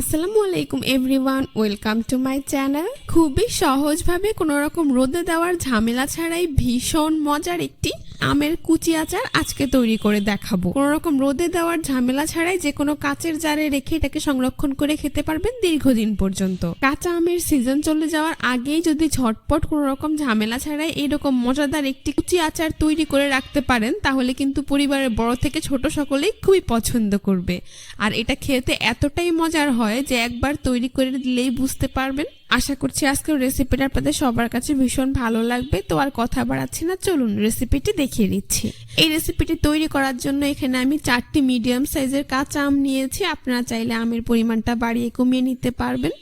আসসালামু আলাইকুম everyone, welcome to my channel. খুবই সহজভাবে কোনো রকম রোদে দেওয়ার ঝামেলা ছাড়াই ভীষণ মজার একটি আমের কুচি আচার আজকে তৈরি করে দেখাবো। কোনো রকম রোদে দেওয়ার ঝামেলা ছাড়াই যে কোনো কাচের জারে রেখে এটাকে সংরক্ষণ করে খেতে পারবেন দীর্ঘদিন পর্যন্ত। কাঁচা আমের সিজন চলে যাওয়ার আগেই যদি ঝটপট কোনো রকম ঝামেলা ছাড়াই এরকম মজাদার একটি কুচি আচার তৈরি করে রাখতে পারেন, তাহলে কিন্তু পরিবারের বড় থেকে ছোট সকলেই খুবই পছন্দ করবে। আর এটা খেতে এতটাই মজার হয় যে একবার তৈরি করে দিলেই বুঝতে পারবেন। আশা করছি আজকের রেসিপিটা আপনাদের সবার কাছে ভীষণ ভালো লাগবে। তো আর কথা বাড়াচ্ছি না, চলুন রেসিপিটি দেখিয়ে দিচ্ছি। এই রেসিপিটি তৈরি করার জন্য এখানে আমি 4টি মিডিয়াম সাইজের কাঁচা আম নিয়েছি। আপনারা চাইলে আমের পরিমাণটা বাড়িয়ে কমিয়ে নিতে পারবেন।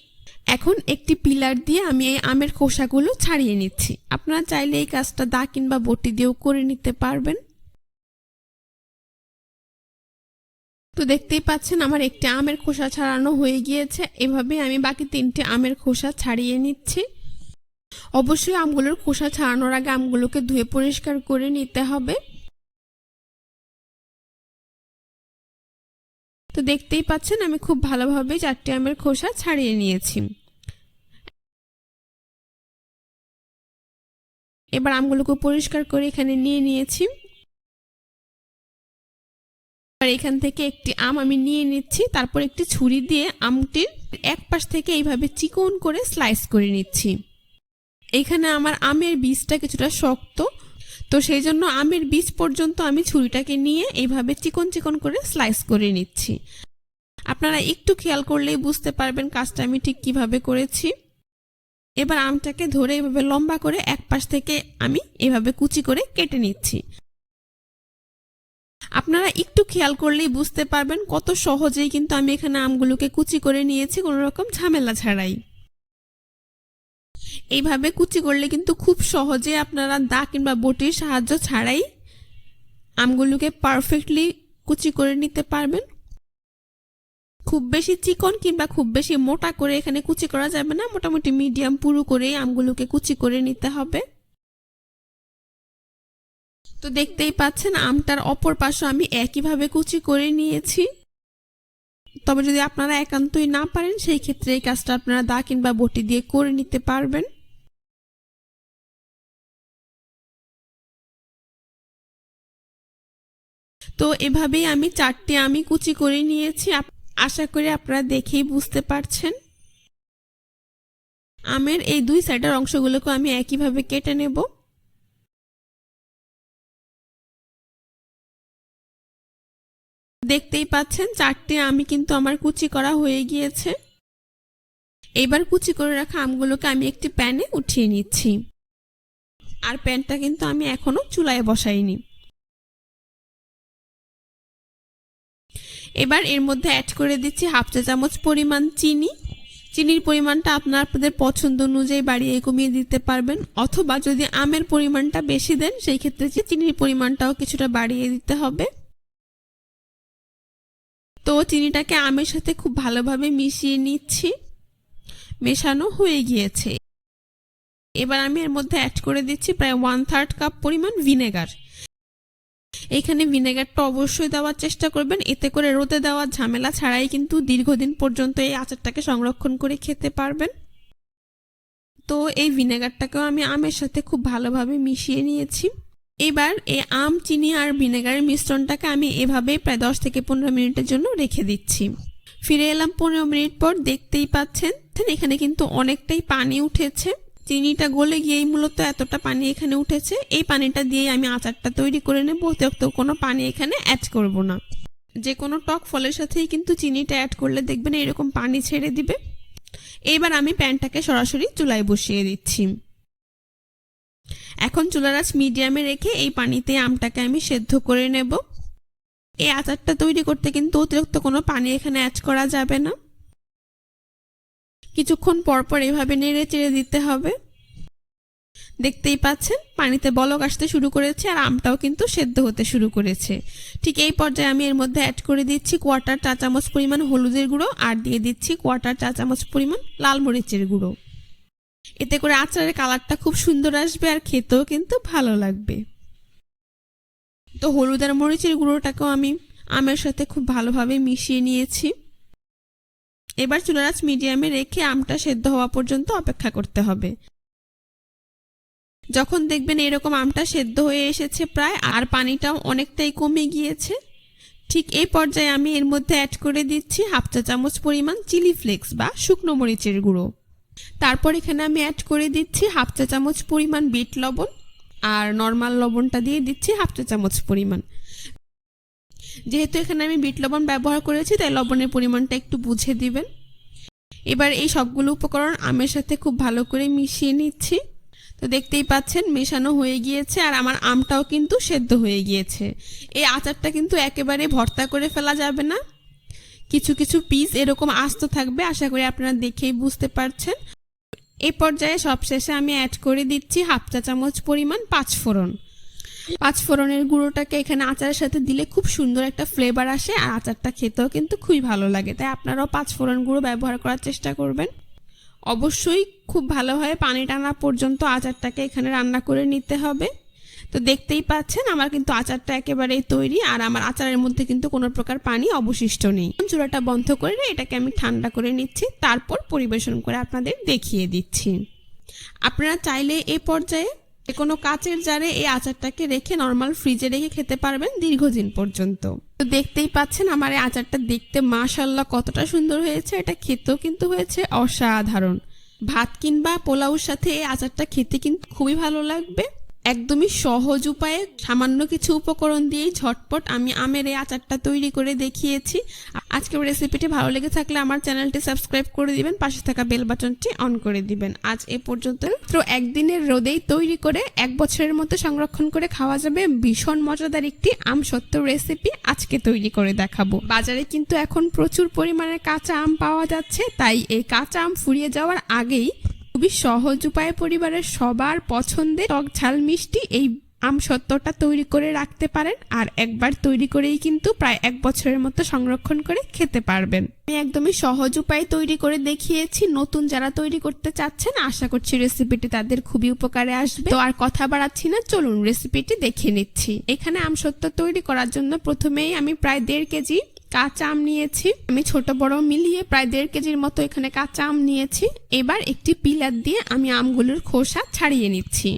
এখন একটি পিলার দিয়ে আমি এই আমের খোসাগুলো ছাড়িয়ে নিচ্ছি। আপনারা চাইলে এই কাজটা দা কিংবা বটি দিয়েও করে নিতে পারবেন। তো দেখতেই পাচ্ছেন আমার একটি আমের খোসা ছাড়ানো হয়ে গিয়েছে। এভাবে আমি বাকি 3টি আমের খোসা ছাড়িয়ে নিচ্ছি। অবশ্যই আমগুলোর খোসা ছাড়ানোর আগে আমগুলোকে ধুয়ে পরিষ্কার করে নিতে হবে। তো দেখতেই পাচ্ছেন আমি খুব ভালোভাবে 4টি আমের খোসা ছাড়িয়ে নিয়েছি। এবার আমগুলোকে পরিষ্কার করে এখানে নিয়ে নিয়েছি। এখান থেকে একটি আম আমি নিয়ে নিচ্ছি। তারপর একটি ছুরি দিয়ে আমটির এক পাশ থেকে এইভাবে চিকন করে স্লাইস করে নিচ্ছি। এখানে আমার আমের বীজটা কিছুটা শক্ত, তো সেই জন্য আমের বীজ পর্যন্ত আমি ছুরিটাকে নিয়ে এইভাবে চিকন চিকন করে স্লাইস করে নিচ্ছি। আপনারা একটু খেয়াল করলেই বুঝতে পারবেন কাজটা আমি ঠিক কিভাবে করেছি। এবার আমটাকে ধরে এভাবে লম্বা করে এক পাশ থেকে আমি এভাবে কুচি করে কেটে নিচ্ছি। আপনারা একটু খেয়াল করলেই বুঝতে পারবেন কত সহজেই কিন্তু আমি এখানে আমগুলোকে কুচি করে নিয়েছি, কোনো রকম ঝামেলা ছাড়াই। এইভাবে কুচি করলে কিন্তু খুব সহজে আপনারা দা কিংবা বটির সাহায্য ছাড়াই আমগুলোকে পারফেক্টলি কুচি করে নিতে পারবেন। খুব বেশি চিকন কিংবা খুব বেশি মোটা করে এখানে কুচি করা যাবে না, মোটামুটি মিডিয়াম পুরু করেই আমগুলোকে কুচি করে নিতে হবে। তো দেখতেই পাচ্ছেন আমটার অপর পাশে আমি একইভাবে কুচি করে নিয়েছি। তবে যদি আপনারা একান্তই না পারেন সেই ক্ষেত্রে এই কাজটা আপনারা দা কিংবা বটি দিয়ে করে নিতে পারবেন। তো এভাবেই আমি 4টি আমি কুচি করে নিয়েছি। আশা করি আপনারা দেখেই বুঝতে পারছেন। আমের এই 2 সাইডের অংশগুলোকে আমি একইভাবে কেটে নেব। দেখতেই পাচ্ছেন 4টি আমি কিন্তু আমার কুচি করা হয়ে গিয়েছে। এবার কুচি করে রাখা আমগুলোকে আমি একটি প্যানে উঠিয়ে নিচ্ছি। আর প্যানটা কিন্তু আমি এখনো চুলায় বসাইনি। এবার এর মধ্যে অ্যাড করে দিচ্ছি 1/2 চা চামচ পরিমাণ চিনি। চিনির পরিমাণটা আপনাদের পছন্দ অনুযায়ী বাড়িয়ে কমিয়ে দিতে পারবেন, অথবা যদি আমের পরিমাণটা বেশি দেন সেই ক্ষেত্রে চিনির পরিমাণটাও কিছুটা বাড়িয়ে দিতে হবে। তো চিনিটাকে আমের সাথে খুব ভালোভাবে মিশিয়ে নিচ্ছি। মেশানো হয়ে গিয়েছে। এবার আমি এর মধ্যে অ্যাড করে দিচ্ছি প্রায় 1/3 কাপ পরিমাণ ভিনেগার। এখানে ভিনেগারটা অবশ্যই দেওয়ার চেষ্টা করবেন, এতে করে রোদে দেওয়ার ঝামেলা ছাড়াই কিন্তু দীর্ঘদিন পর্যন্ত এই আচারটাকে সংরক্ষণ করে খেতে পারবেন। তো এই ভিনেগারটাকেও আমি আমের সাথে খুব ভালোভাবে মিশিয়ে নিয়েছি। এবার এই আম, চিনি আর ভিনেগারের মিশ্রণটাকে আমি এভাবেই প্রায় 10 থেকে 15 মিনিটের জন্য রেখে দিচ্ছি। ফিরে এলাম 15 মিনিট পর। দেখতেই পাচ্ছেন এখানে কিন্তু অনেকটাই পানি উঠেছে। চিনিটা গলে গিয়েই মূলত এতটা পানি এখানে উঠেছে। এই পানিটা দিয়ে আমি আচারটা তৈরি করে নেব, অতিরিক্ত কোনো পানি এখানে অ্যাড করব না। যে কোনো টক ফলের সাথেই কিন্তু চিনিটা অ্যাড করলে দেখবেন এরকম পানি ছেড়ে দিবে। এবার আমি প্যানটাকে সরাসরি চুলায় বসিয়ে দিচ্ছি। এখন চুলার আঁচ মিডিয়ামে রেখে এই পানিতে আমটাকে আমি সেদ্ধ করে নেব। এই আচারটা তৈরি করতে কিন্তু অতিরিক্ত কোনো পানি এখানে অ্যাড করা যাবে না। কিছুক্ষণ পরপর এভাবে নেড়ে চেড়ে দিতে হবে। দেখতেই পাচ্ছেন পানিতে বলক আসতে শুরু করেছে আর আমটাও কিন্তু সেদ্ধ হতে শুরু করেছে। ঠিক এই পর্যায়ে আমি এর মধ্যে অ্যাড করে দিচ্ছি 1/4 চা চামচ পরিমাণ হলুদের গুঁড়ো আর দিয়ে দিচ্ছি 1/4 চা চামচ পরিমাণ লাল মরিচের গুঁড়ো। এতে করে আচারের কালারটা খুব সুন্দর আসবে আর খেতেও কিন্তু ভালো লাগবে। তো হলুদ আর মরিচের গুঁড়োটাকেও আমি আমের সাথে খুব ভালোভাবে মিশিয়ে নিয়েছি। এবার চুলার আঁচ মিডিয়ামে রেখে আমটা সেদ্ধ হওয়া পর্যন্ত অপেক্ষা করতে হবে। যখন দেখবেন এরকম আমটা সেদ্ধ হয়ে এসেছে প্রায়, আর পানিটাও অনেকটাই কমে গিয়েছে, ঠিক এই পর্যায়ে আমি এর মধ্যে অ্যাড করে দিচ্ছি 1/2 চা চামচ পরিমাণ চিলি ফ্লেক্স বা শুকনো মরিচের গুঁড়ো। তারপর এখানে আমি অ্যাড করে দিচ্ছি 1/2 চা চামচ পরিমাণ বিট লবণ, আর নর্মাল লবণটা দিয়ে দিচ্ছি 1/2 চা চামচ পরিমাণ। যেহেতু এখানে আমি বিট লবণ ব্যবহার করেছি তাই লবণের পরিমাণটা একটু বুঝে দিবেন। এবার এই সবগুলো উপকরণ আমের সাথে খুব ভালো করে মিশিয়ে নিচ্ছি। তো দেখতেই পাচ্ছেন মেশানো হয়ে গিয়েছে, আর আমার আমটাও কিন্তু সেদ্ধ হয়ে গিয়েছে। এই আচারটা কিন্তু একেবারে ভর্তা করে ফেলা যাবে না, কিছু কিছু পিস এরকম আস্ত থাকবে, আশা করি আপনারা দেখেই বুঝতে পারছেন। এই পর্যায়ে সবশেষে আমি অ্যাড করে দিচ্ছি 1/2 চা চামচ পরিমাণ পাঁচফোড়ন। পাঁচফোড়নের গুঁড়োটাকে এখানে আচারের সাথে দিলে খুব সুন্দর একটা ফ্লেভার আসে, আর আচারটা খেতেও কিন্তু খুবই ভালো লাগে, তাই আপনারাও পাঁচফোড়ন গুঁড়ো ব্যবহার করার চেষ্টা করবেন। অবশ্যই খুব ভালোভাবে পানি টানা পর্যন্ত আচারটাকে এখানে রান্না করে নিতে হবে। তো দেখতেই পাচ্ছেন আমার কিন্তু আচারটা একেবারেই তৈরি, আর আমার আচারের মধ্যে কিন্তু কোনো প্রকার পানি অবশিষ্ট নেই। চুলাটা বন্ধ করে এটাকে আমি ঠান্ডা করে নিচ্ছি, তারপর পরিবেশন করে আপনাদের দেখিয়ে দিচ্ছি। আপনারা চাইলে এই পর্যায়ে কোনো কাচের জারে এই আচারটাকে রেখে নর্মাল ফ্রিজে রেখে খেতে পারবেন দীর্ঘদিন পর্যন্ত। তো দেখতেই পাচ্ছেন আমার এই আচারটা দেখতে মাশাআল্লাহ কতটা সুন্দর হয়েছে, এটা খেতেও কিন্তু হয়েছে অসাধারণ। ভাত কিংবা পোলাওর সাথে এই আচারটা খেতে কিন্তু খুবই ভালো লাগবে। একদমই সহজ উপায়ে সামান্য কিছু উপকরণ দিয়েই ঝটপট আমি আমের এই আচারটা তৈরি করে দেখিয়েছি। আজকের রেসিপিটি ভালো লেগে থাকলে আমার চ্যানেলটি সাবস্ক্রাইব করে দিবেন, পাশে থাকা বেল বাটনটি অন করে দিবেন। আজ এ পর্যন্ত। তো একদিনের রোদেই তৈরি করে 1 বছরের মতো সংরক্ষণ করে খাওয়া যাবে ভীষণ মজাদার একটি আমসত্ত্ব রেসিপি আজকে তৈরি করে দেখাবো। বাজারে কিন্তু এখন প্রচুর পরিমাণে কাঁচা আম পাওয়া যাচ্ছে, তাই এই কাঁচা আম ফুরিয়ে যাওয়ার আগেই খুবই সহজ উপায়ে পরিবারের সবার পছন্দের টক ঝাল মিষ্টি এই আমসত্ত্বটা তৈরি করে রাখতে পারেন, আর একবার তৈরি করেই কিন্তু প্রায় 1 বছরের মতো সংরক্ষণ করে খেতে পারবেন। আমি একদমই সহজ উপায়ে তৈরি করে দেখিয়েছি। নতুন যারা তৈরি করতে চাচ্ছেন আশা করছি রেসিপিটি তাদের খুবই উপকারে আসবে। তো আর কথা বাড়াচ্ছি না, চলুন রেসিপিটি দেখে নিচ্ছি। এখানে আমসত্ত্ব তৈরি করার জন্য প্রথমেই আমি প্রায় 1.5 কেজি কাঁচা আম নিয়েছি। আমি ছোট বড় মিলিয়ে প্রায় 1.5 কেজির মতো এখানে কাঁচা আম নিয়েছি। এবার একটি পিলার দিয়ে আমি আমগুলোর খোসা ছাড়িয়ে নিচ্ছি।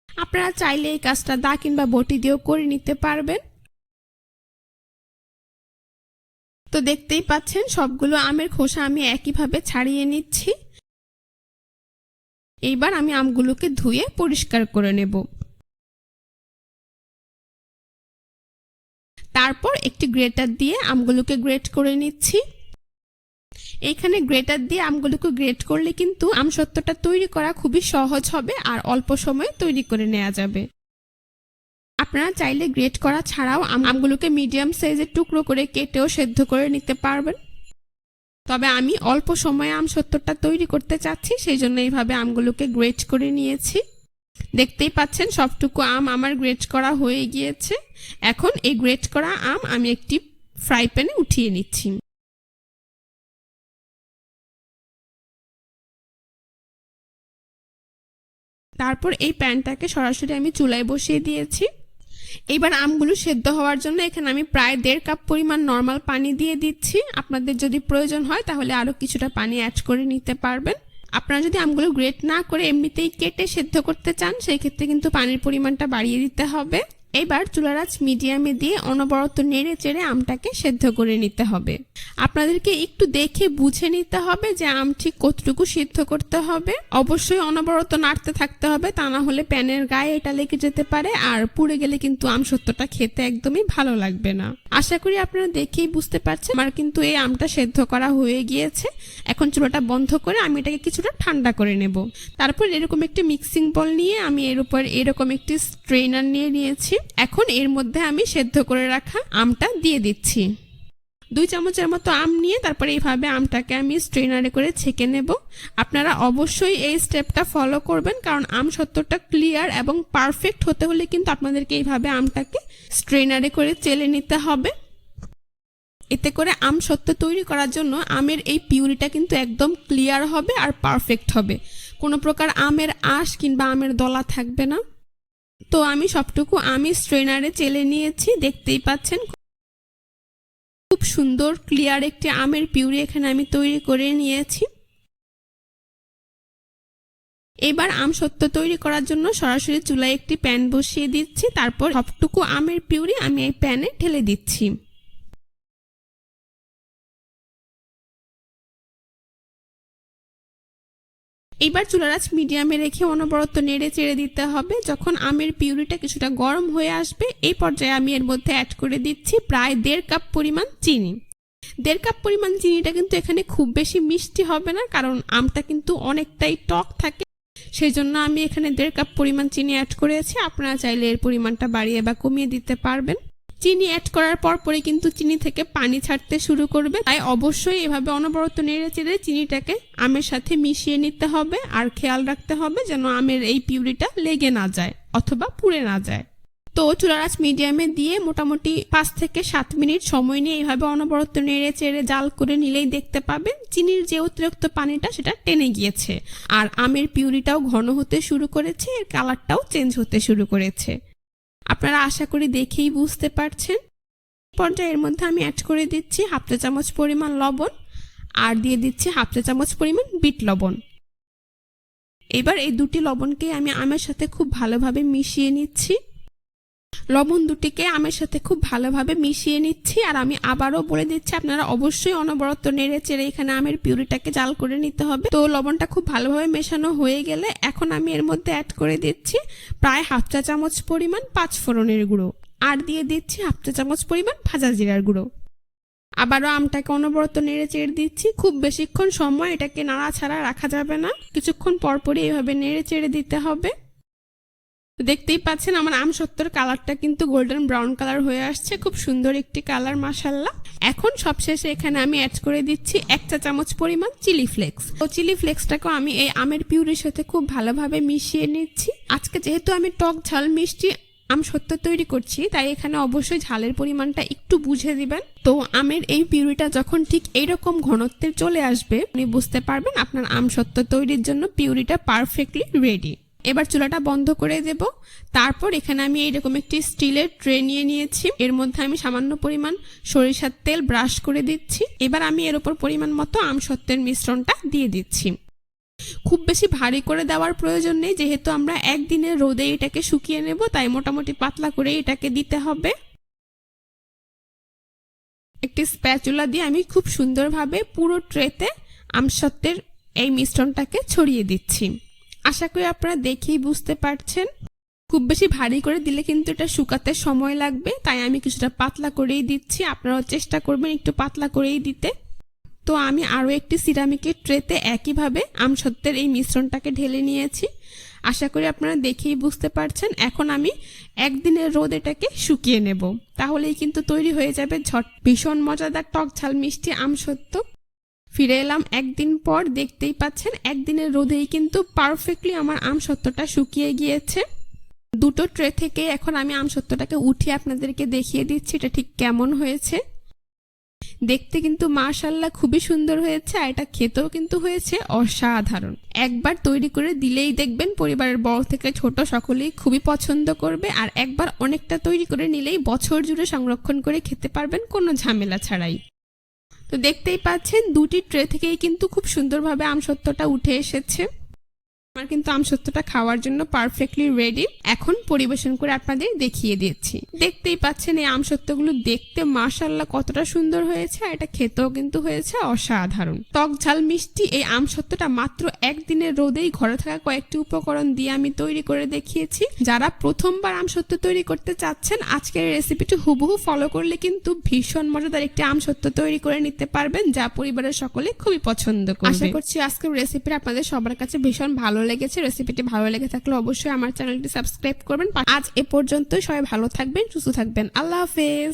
আপনারা চাইলে এই কাজটা দা কিংবা বটি দিয়েও করে নিতে পারবেন। তো দেখতেই পাচ্ছেন সবগুলো আমের খোসা আমি একইভাবে ছাড়িয়ে নিচ্ছি। এইবার আমি আমগুলোকে ধুয়ে পরিষ্কার করে নেব। তারপর একটি গ্রেটার দিয়ে আমগুলোকে গ্রেট করে নিচ্ছি। এখানে গ্রেটার দিয়ে আমগুলোকে গ্রেট করলে কিন্তু আমসত্ত্বটা তৈরি করা খুবই সহজ হবে, আর অল্প সময়ে তৈরি করে নেওয়া যাবে। আপনারা চাইলে গ্রেট করা ছাড়াও আমগুলোকে মিডিয়াম সাইজের টুকরো করে কেটেও সেদ্ধ করে নিতে পারবেন, তবে আমি অল্প সময়ে আমসত্ত্বটা তৈরি করতে চাচ্ছি, সেই জন্য এইভাবে আমগুলোকে গ্রেট করে নিয়েছি। দেখতেই পাচ্ছেন সবটুকু আম আমার গ্রেট করা হয়ে গিয়েছে। এখন এই গ্রেট করা আম আমি একটি ফ্রাই প্যানে উঠিয়ে নিচ্ছি। তারপর এই প্যানটাকে সরাসরি আমি চুলায় বসিয়ে দিয়েছি। এবার আমগুলো সেদ্ধ হওয়ার জন্য এখানে আমি প্রায় 1.5 কাপ পরিমাণ নর্মাল পানি দিয়ে দিচ্ছি। আপনাদের যদি প্রয়োজন হয় তাহলে আরো কিছুটা পানি অ্যাড করে নিতে পারবেন। আপনারা যদি আমগুলো গ্রেট না করে এমনিতেই কেটে সেদ্ধ করতে চান সেই ক্ষেত্রে কিন্তু পানির পরিমাণটা বাড়িয়ে দিতে হবে। এবার চুলার আঁচ মিডিয়ামে দিয়ে অনবরত নেড়ে চেড়ে আমটাকে সেদ্ধ করে নিতে হবে। আপনাদেরকে একটু দেখে বুঝে নিতে হবে যে আম ঠিক কতটুকু সিদ্ধ করতে হবে। অবশ্যই অনবরত নাড়তে থাকতে হবে, তা না হলে প্যানের গায়ে এটা লেগে যেতে পারে, আর পুড়ে গেলে কিন্তু আমসত্ত্বটা খেতে একদমই ভালো লাগবে না। আশা করি আপনারা দেখেই বুঝতে পারছেন আমার কিন্তু এই আমটা সেদ্ধ করা হয়ে গিয়েছে। এখন চুলাটা বন্ধ করে আমি এটাকে কিছুটা ঠান্ডা করে নেব। তারপর এরকম একটি মিক্সিং বল নিয়ে আমি এর উপর এরকম একটি স্ট্রেনার নিয়েছি। এখন এর মধ্যে আমি সেদ্ধ করে রাখা আমটা দিয়ে দিচ্ছি। 2 চামচের মতো আম নিয়ে তারপরে এইভাবে আমটাকে আমি স্ট্রেনারে করে ছেঁকে নেব। আপনারা অবশ্যই এই স্টেপটা ফলো করবেন, কারণ আমসত্ত্বটা ক্লিয়ার এবং পারফেক্ট হতে হলে কিন্তু আপনাদেরকে এইভাবে আমটাকে স্ট্রেনারে করে চেলে নিতে হবে। এতে করে আমসত্ত্ব তৈরি করার জন্য আমের এই পিউরিটা কিন্তু একদম ক্লিয়ার হবে আর পারফেক্ট হবে, কোনো প্রকার আমের আঁশ কিংবা আমের দলা থাকবে না। তো আমি সবটুকু আমি স্ট্রেনারে চেলে নিয়েছি, দেখতেই পাচ্ছেন খুব খুব সুন্দর ক্লিয়ার একটি আমের পিউরি এখানে আমি তৈরি করে নিয়েছি। এবার আমসত্ত্ব তৈরি করার জন্য সরাসরি চুলায় একটি প্যান বসিয়ে দিচ্ছি। তারপর সবটুকু আমের পিউরি আমি এই প্যানে ঢেলে দিচ্ছি। এবার চুলার আঁচ মিডিয়ামে রেখে অনবরত নেড়ে চেড়ে দিতে হবে। যখন আমের পিউরিটা কিছুটা গরম হয়ে আসবে এই পর্যায়ে আমি এর মধ্যে অ্যাড করে দিচ্ছি প্রায় 1.5 কাপ পরিমাণ চিনি। 1.5 কাপ পরিমাণ চিনিটা কিন্তু এখানে খুব বেশি মিষ্টি হবে না, কারণ আমটা কিন্তু অনেকটাই টক থাকে, সেই জন্য আমি এখানে 1.5 কাপ পরিমাণ চিনি অ্যাড করেছি। আপনারা চাইলে এর পরিমাণটা বাড়িয়ে বা কমিয়ে দিতে পারবেন। চিনি অ্যাড করার পরে কিন্তু চিনি থেকে পানি ছাড়তে শুরু করবে, তাই অবশ্যই এভাবে অনবরত নেড়ে চেড়ে চিনিটাকে আমের সাথে মিশিয়ে নিতে হবে। আর খেয়াল রাখতে হবে যেন আমের এই পিউরিটা লেগে না যায় অথবা পুড়ে না যায়। তো চুলার আঁচ মিডিয়ামে দিয়ে মোটামুটি 5 থেকে 7 মিনিট সময় নিয়ে এইভাবে অনবরত নেড়ে চেড়ে জাল করে নিলেই দেখতে পাবেন চিনির যে অতিরিক্ত পানিটা সেটা টেনে গিয়েছে আর আমের পিউরিটাও ঘন হতে শুরু করেছে, এর কালারটাও চেঞ্জ হতে শুরু করেছে। আপনারা আশা করি দেখেই বুঝতে পারছেন। পর্যায়ে এর মধ্যে আমি অ্যাড করে দিচ্ছি 1/2 চা চামচ পরিমাণ লবণ আর দিয়ে দিচ্ছি 1/2 চা চামচ পরিমাণ বিট লবণ। এবার এই দুটি লবণকে আমি আমের সাথে খুব ভালোভাবে মিশিয়ে নিচ্ছি। লবণ দুটিকে আমের সাথে খুব ভালোভাবে মিশিয়ে নিচ্ছি। আর আমি আবারও বলে দিচ্ছি আপনারা অবশ্যই অনবরত নেড়ে চেড়ে এখানে আমের পিউরিটাকে জাল করে নিতে হবে। তো লবণটা খুব ভালোভাবে মেশানো হয়ে গেলে এখন আমি এর মধ্যে অ্যাড করে দিচ্ছি প্রায় 1/2 চা চামচ পরিমাণ 5 ফোড়নের গুঁড়ো আর দিয়ে দিচ্ছি 1/2 চা চামচ পরিমাণ ভাজা জিরার গুঁড়ো। আবারও আমটাকে অনবরত নেড়ে চেড়ে দিচ্ছি। খুব বেশিক্ষণ সময় এটাকে নাড়াছাড়া রাখা যাবে না, কিছুক্ষণ পরপরই এইভাবে নেড়ে চেড়ে দিতে হবে। দেখতেই পাচ্ছেন আমার আমসত্ত্বর কালারটা কিন্তু গোল্ডেন ব্রাউন কালার হয়ে আসছে, খুব সুন্দর একটি কালার মাশাআল্লাহ। এখন সবশেষে এখানে আমি অ্যাড করে দিচ্ছি 1 চা চামচ পরিমাণ চিলি ফ্লেক্স। তো চিলি ফ্লেক্সটাকেও আমি এই আমের পিউরির সাথে খুব ভালোভাবে মিশিয়ে নিচ্ছি। আজকে যেহেতু আমি টক ঝাল মিষ্টি আমসত্ত্ব তৈরি করছি তাই এখানে অবশ্যই ঝালের পরিমাণটা একটু বুঝে দিবেন। তো আমের এই পিউরিটা যখন ঠিক এইরকম ঘনত্বের চলে আসবে আপনি বুঝতে পারবেন আপনার আমসত্ত্ব তৈরির জন্য পিউরিটা পারফেক্টলি রেডি। এবার চুলাটা বন্ধ করে দেব। তারপর এখানে আমি এইরকম একটি স্টিলের ট্রে নিয়ে নিয়েছি, এর মধ্যে আমি সামান্য পরিমাণ সরিষার তেল ব্রাশ করে দিচ্ছি। এবার আমি এর উপর পরিমাণ মতো আমসত্ত্বের মিশ্রণটা দিয়ে দিচ্ছি। খুব বেশি ভারী করে দেওয়ার প্রয়োজন নেই, যেহেতু আমরা একদিনের রোদে এটাকে শুকিয়ে নেব, তাই মোটামুটি পাতলা করে এটাকে দিতে হবে। একটি স্প্যাচুলা দিয়ে আমি খুব সুন্দরভাবে পুরো ট্রেতে আমসত্ত্বের এই মিশ্রণটাকে ছড়িয়ে দিচ্ছি। আশা করি আপনারা দেখেই বুঝতে পারছেন। খুব বেশি ভারী করে দিলে কিন্তু এটা শুকাতে সময় লাগবে, তাই আমি কিছুটা পাতলা করেই দিচ্ছি। আপনারাও চেষ্টা করবেন একটু পাতলা করেই দিতে। তো আমি আরও একটি সিরামিকের ট্রেতে একইভাবে আমসত্ত্বের এই মিশ্রণটাকে ঢেলে নিয়েছি। আশা করি আপনারা দেখেই বুঝতে পারছেন। এখন আমি একদিনের রোদ এটাকে শুকিয়ে নেব, তাহলেই কিন্তু তৈরি হয়ে যাবে ভীষণ মজাদার টক ঝাল মিষ্টি আমসত্ত্ব। ফিরে এলাম একদিন পর, দেখতেই পাচ্ছেন একদিনের রোদেই কিন্তু পারফেক্টলি আমার আমসত্ত্বটা শুকিয়ে গিয়েছে। দুটো ট্রে থেকে এখন আমি আমসত্ত্বটাকে উঠিয়ে আপনাদেরকে দেখিয়ে দিচ্ছি এটা ঠিক কেমন হয়েছে। দেখতে কিন্তু মাশাআল্লাহ খুবই সুন্দর হয়েছে, আর এটা খেতেও কিন্তু হয়েছে অসাধারণ। একবার তৈরি করে দিলেই দেখবেন পরিবারের বড় থেকে ছোট সকলেই খুবই পছন্দ করবে, আর একবার অনেকটা তৈরি করে নিলেই বছর জুড়ে সংরক্ষণ করে খেতে পারবেন কোনো ঝামেলা ছাড়াই। তো দেখতেই পাচ্ছেন দুটি ট্রে থেকেই কিন্তু খুব সুন্দরভাবে আমসত্ত্বটা উঠে এসেছে। আমার কিন্তু আমসত্ত্বটা খাওয়ার জন্য পারফেক্টলি রেডি। এখন পরিবেশন করে আপনাদের দেখিয়ে দিচ্ছি। দেখতেই পাচ্ছেন এই আমসত্ত্বগুলো দেখতে মাশাআল্লাহ কতটা সুন্দর হয়েছে, আর এটা খেতেও কিন্তু হয়েছে অসাধারণ। টক ঝাল মিষ্টি এই আমসত্ত্বটা মাত্র একদিনের রোদেই ঘরে থাকা কয়েকটি উপকরণ দিয়ে আমি তৈরি করে দেখিয়েছি। যারা প্রথমবার আমসত্ত্ব তৈরি করতে চাচ্ছেন আজকের রেসিপিটি হুবহু ফলো করলে কিন্তু ভীষণ মজাদার একটি আমসত্ত্ব তৈরি করে নিতে পারবেন, যা পরিবারের সকলে খুবই পছন্দ করবে। আশা করছি আজকের রেসিপিটা আপনাদের সবার কাছে ভীষণ ভালো লেগেছে। রেসিপিটি ভালো লেগে থাকলে অবশ্যই আমার চ্যানেলটি সাবস্ক্রাইব করবেন। আজ এ পর্যন্তই, সবাই ভালো থাকবেন, সুস্থ থাকবেন। আল্লাহ হাফেজ।